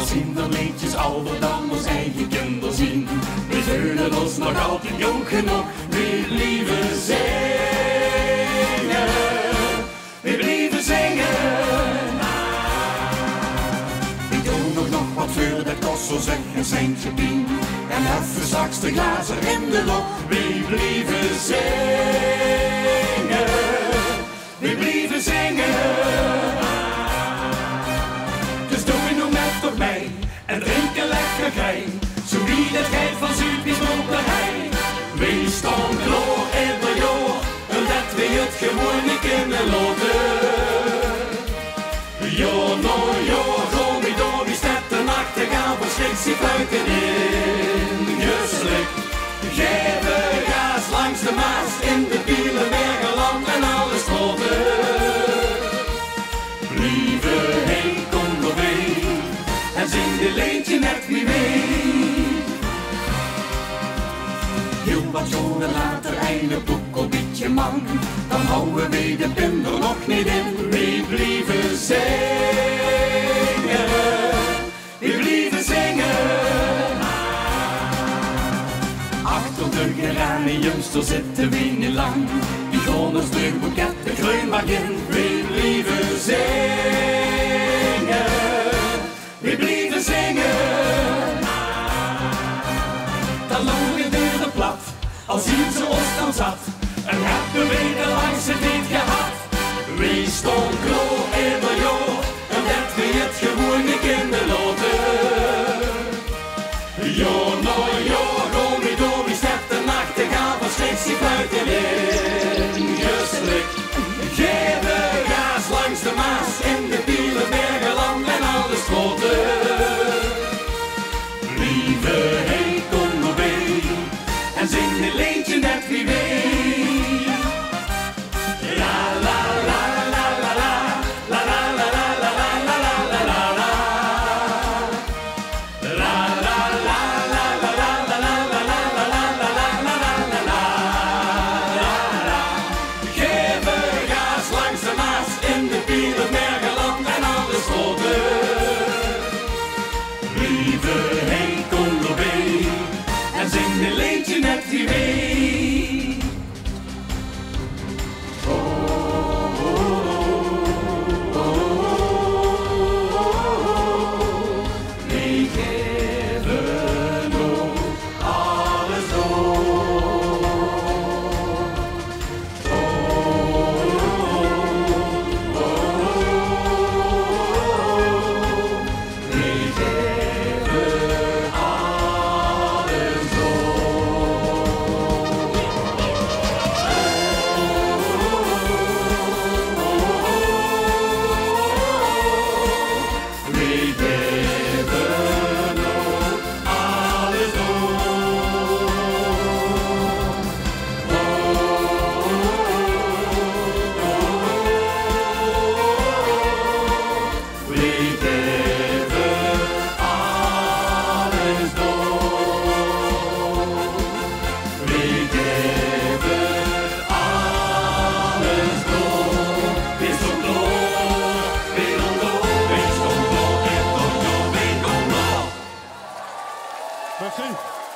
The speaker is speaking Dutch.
als kinderliedjes al we dan ons eigen kinderen zien. We zullen ons nog altijd jong genoeg weer blijven zingen. We blijven zingen. Ik doe nog wat voor dat kost zo zeg een centje tien. En even straks de glazen in de lok. We blijven zingen. We blijven zingen. Dus doe je nog met op mij en drink een lekker gij. Zo wie dat gij van Zuidwies moet naar hij. We staan klaar in de jaar en dat we het gewoon niet kunnen laten. Ja, nou ja, gaan we door die stad de nacht te gaan voor schriksie buiten in geslikt. Geven gas langs de Maas in de Bielenbergerland en alle straten. Blijven heen, kom erbij en zing de leentje net wie weet. Heel wat jaren later, eindelijk boek een beetje man, dan houden we de pin er nog niet in. We blijven zingen, we blijven zingen. Achter de geraniums, daar zitten we niet lang. Die gaan ons drukboeket de groenbak in. We blijven zingen, we blijven zingen. Dan lopen de plat, als zien ze ons dan zat. En hebben we de langste tijd gehad. We staan klaar in de jaar, en dat we het gewoon niet kunnen laten. Ja, nou ja, gaan we door die stad de nacht te gaan van schriksie buiten in geslikt. Geven gas langs de Maas in de Bielenbergerland en alle straten. Lieve heen, kom erbij en zing dit leentje net wie weet. Lieve heen, kom erbij en zing dit leentje net wie weet. Oh, oh, oh, oh, oh. We geven ook alles door. Oh, oh, oh, we Merci.